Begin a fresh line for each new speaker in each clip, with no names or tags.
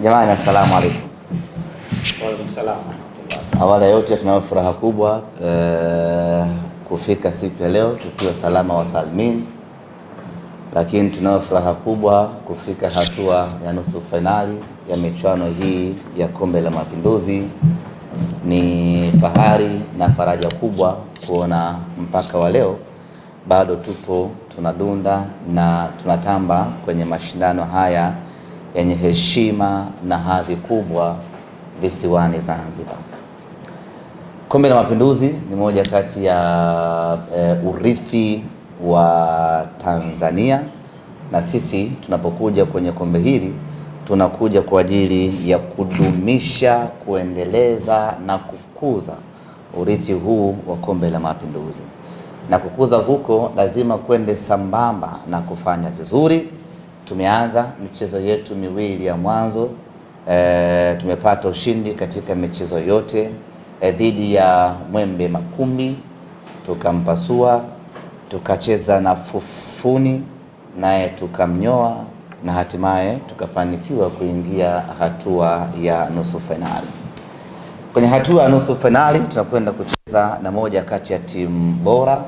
Jamani, assalamu alaikum.
Wa alaikum salaam.
Awali ya yote tunayo furaha kubwa kufika siku ya leo tukiwa salama wa salmin, lakini tunayo furaha kubwa kufika hatua ya nusu fainali ya michuano hii ya Kombe la Mapinduzi. Ni fahari na faraja kubwa kuona mpaka wa leo bado tupo tunadunda na tunatamba kwenye mashindano haya yenye heshima na hadhi kubwa visiwani Zanzibar. Kombe la Mapinduzi ni moja kati ya urithi wa Tanzania, na sisi tunapokuja kwenye kombe hili tunakuja kwa ajili ya kudumisha, kuendeleza na kukuza urithi huu wa Kombe la Mapinduzi. Na kukuza huko lazima kwende sambamba na kufanya vizuri. Tumeanza michezo yetu miwili ya mwanzo, tumepata ushindi katika michezo yote. Dhidi ya Mwembe Makumbi tukampasua, tukacheza na Fufuni naye tukamnyoa, na hatimaye tukafanikiwa kuingia hatua ya nusu fainali. Kwenye hatua ya nusu fainali tunakwenda kucheza na moja kati ya timu bora,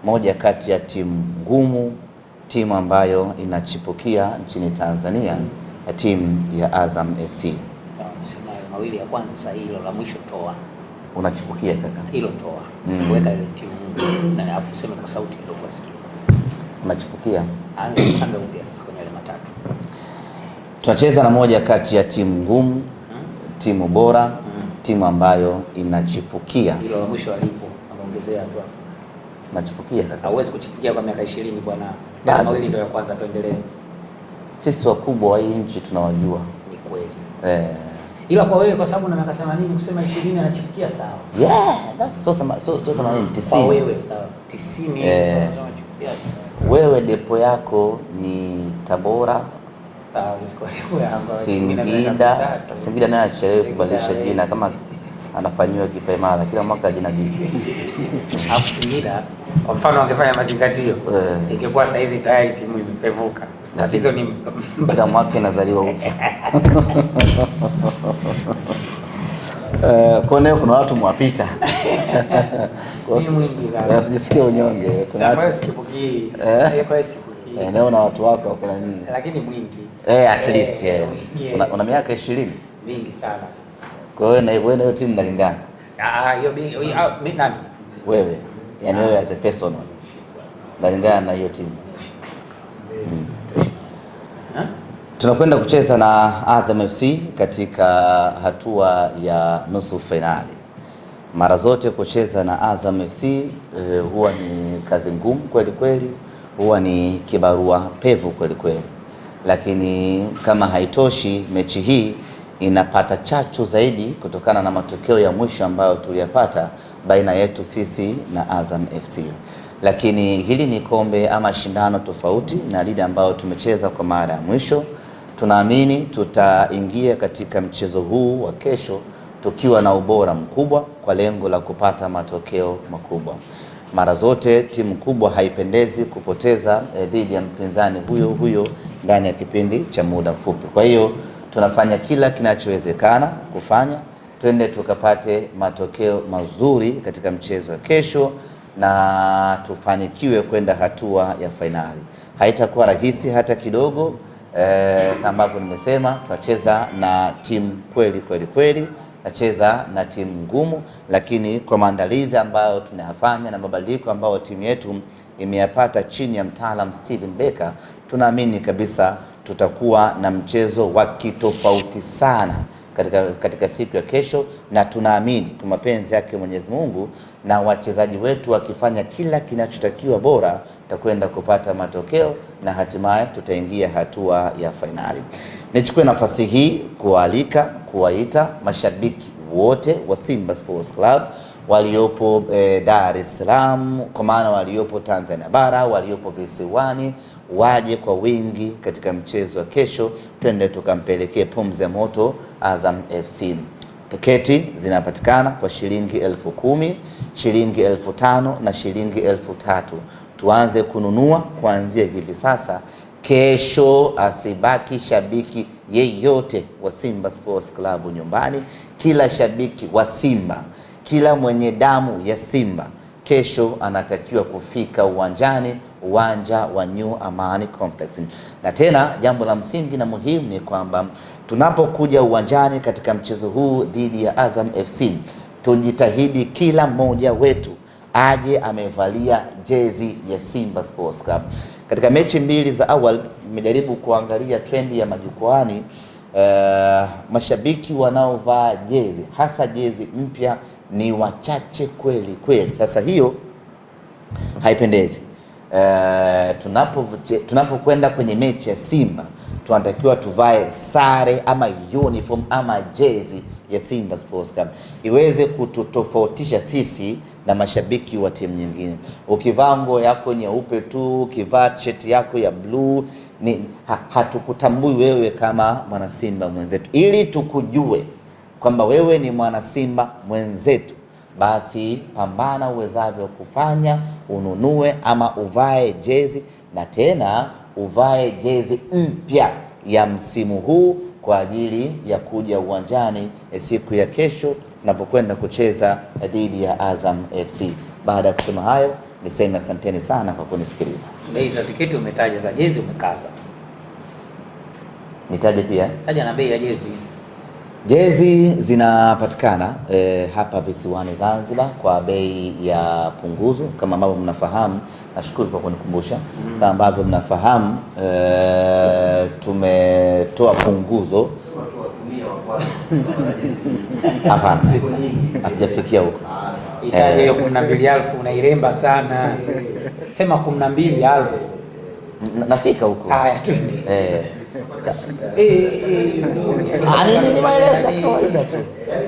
moja kati ya timu ngumu, timu ambayo inachipukia nchini Tanzania, ya timu ya Azam FC.
Sema mawili ya kwanza, sasa hilo la mwisho toa.
Unachipukia kaka?
Hilo toa. Weka ile timu na afu sema kwa sauti kidogo asikie.
Unachipukia.
Anza upya sasa kwenye ile matatu.
Tunacheza na moja kati ya timu ngumu, timu bora, timu ambayo inachipukia.
Hilo la mwisho alipo ameongezea tu.
Unachipukia kaka?
Hauwezi kuchipukia kwa miaka 20 bwana. Ndio mawili ndio ya kwanza, tuendelee.
Sisi wakubwa wa hii nchi tunawajua.
Ni kweli. Ila kwa wewe kwa sababu na miaka 80 kusema 20 anachipukia sawa.
Yeah, that's so 80 90.
Kwa wewe sawa. 90
wewe depo yako ni Tabora, Singida naye achelewe kubadilisha jina kama anafanyiwa kipaimara kila mwaka jina jipya.
Hapo Singida kwa mfano angefanya mazingatio, ingekuwa saa hizi tayari timu imepevuka. Tatizo ni
kila mwaka inazaliwa upya. Kwa leo kuna watu mwapita.
Ni mwingi sana.
Usijisikie unyonge.
Kuna watu sikipukii. Kwa sikipukii.
Leo na watu wako wako na nini?
Lakini mwingi.
At least una miaka 20.
Mingi sana.
Kwa hiyo na hiyo timu inalingana.
Mimi nani?
Wewe. Yaani wewe as a person inalingana na hiyo timu. Tunakwenda kucheza na Azam FC katika hatua ya nusu fainali. Mara zote kucheza na Azam FC huwa ni kazi ngumu kweli kweli, huwa ni kibarua pevu kweli kweli. Lakini kama haitoshi, mechi hii inapata chachu zaidi kutokana na matokeo ya mwisho ambayo tuliyapata baina yetu sisi na Azam FC. Lakini hili ni kombe ama shindano tofauti na lile ambayo tumecheza kwa mara ya mwisho. Tunaamini tutaingia katika mchezo huu wa kesho tukiwa na ubora mkubwa kwa lengo la kupata matokeo makubwa. Mara zote timu kubwa haipendezi kupoteza dhidi ya mpinzani huyo huyo ndani ya kipindi cha muda mfupi. Kwa hiyo tunafanya kila kinachowezekana kufanya twende tukapate matokeo mazuri katika mchezo wa kesho na tufanikiwe kwenda hatua ya fainali. Haitakuwa rahisi hata kidogo. Ambapo nimesema tunacheza na timu kweli, nacheza na timu ngumu, lakini kwa maandalizi ambayo tunayafanya na mabadiliko ambayo timu yetu imeyapata chini ya mtaalamu Steven Becker, tunaamini kabisa tutakuwa na mchezo wa kitofauti sana katika siku ya kesho, na tunaamini kwa mapenzi yake Mwenyezi Mungu na wachezaji wetu wakifanya kila kinachotakiwa bora tutakwenda kupata matokeo na hatimaye tutaingia hatua ya fainali. Nichukue nafasi hii kuwaita mashabiki wote wa Simba Sports Club waliopo Dar es Salaam, kwa maana waliopo Tanzania bara, waliopo visiwani, waje kwa wingi katika mchezo wa kesho, twende tukampelekee pumzi ya moto Azam FC. Tiketi zinapatikana kwa shilingi 10,000, shilingi 5,000 na shilingi 3,000. Tuanze kununua kuanzia hivi sasa. Kesho asibaki shabiki yeyote wa Simba Sports Club nyumbani, kila shabiki wa Simba, kila mwenye damu ya Simba kesho anatakiwa kufika uwanjani, uwanja wa New Amani Complex. Na tena jambo la msingi na muhimu ni kwamba tunapokuja uwanjani katika mchezo huu dhidi ya Azam FC, tujitahidi kila mmoja wetu aje amevalia jezi ya Simba Sports Club. Katika mechi mbili za awali nimejaribu kuangalia trendi ya majukwaani, mashabiki wanaovaa jezi hasa jezi mpya ni wachache kweli kweli. Sasa hiyo haipendezi. Tunapokwenda kwenye mechi ya Simba tunatakiwa tuvae sare ama uniform ama jezi ya Simba Sports Club iweze kututofautisha sisi na mashabiki wa timu nyingine. Ukivaa nguo yako nyeupe tu, ukivaa t-shirt yako ya blue, hatukutambui wewe kama mwana Simba mwenzetu. Ili tukujue kwamba wewe ni mwana Simba mwenzetu, basi pambana uwezavyo kufanya ununue ama uvae jezi, na tena uvae jezi mpya ya msimu huu kwa ajili ya kuja uwanjani siku ya kesho tunapokwenda kucheza dhidi ya Azam FC. Baada ya kusema hayo, niseme asanteni sana kwa kunisikiliza.
Bei za tiketi umetaja, za jezi umekaza.
Nitaje pia?
Taja na bei ya jezi.
Jezi zinapatikana hapa visiwani Zanzibar kwa bei ya punguzo kama ambavyo mnafahamu. Nashukuru kwa kunikumbusha. Kama ambavyo mnafahamu, tumetoa punguzo. Hapana, sisi hatujafikia huko.
Itaje hiyo 12,000 unairemba sana. Sema 12,000.
Nafika huko.
Haya twende.
Ni maelezo kawaida tu.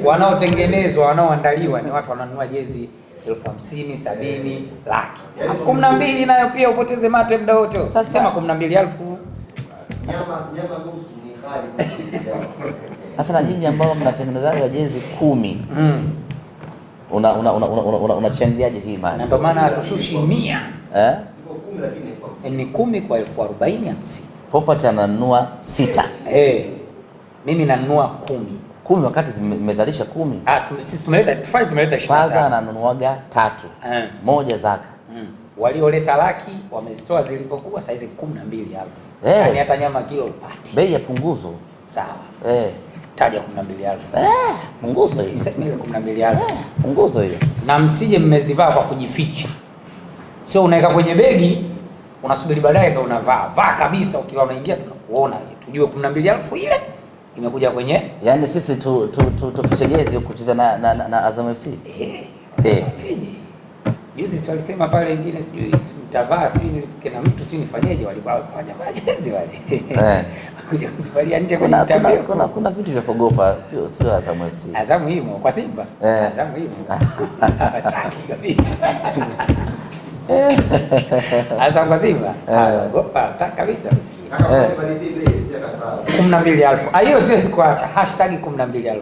Wanaotengenezwa, wanaoandaliwa ni watu wananunua jezi 50,000, 70, laki. 12 nayo pia upoteze mate muda wote. Sasa sema 12,000.
Nyama nusu ni ghali.
Sasa na nyinyi ambao mnatengenezaga jezi 10. Unachangiaje hii mali?
Na ndio maana hatushushi 100.
Siko 10 lakini
ni 10 kwa 40,000 50.
Popote ananunua 6.
Mimi nanunua
10 wakati zimezalisha 10.
Sisi tumeleta 25.
Faza ananunuaga 3. Moja zaka.
Walioleta laki wamezitoa zilipokuwa saizi 12,000. Yaani hata nyama kilo upati.
Bei ya punguzo.
Sawa. Taja 12,000.
Punguzo hiyo.
Sasa ile 12,000.
Punguzo hiyo.
Na msije mmezivaa kwa kujificha. Sio unaweka kwenye begi, unasubiri baadaye ndio unavaa. Vaa kabisa, ukiwa unaingia tunakuona. Tujue 12,000 ile imekuja kwenye.
Yaani sisi tufiche jezi kucheza na Azam FC.
Sije. Juzi si walisema pale wengine sijui mtavaa sijui nilipike na mtu sijui nifanyeje, walikuwa jezi wale. Kuja kuzivalia nje kwenye tabia.
Kuna vitu vya kuogopa, sio Azam FC.
Azam himo kwa Simba. Azam himo. Hataki kabisa. Azam kwa Simba. Ogopa hataki kabisa.
12,000.
Hiyo sio siku hata #12,000.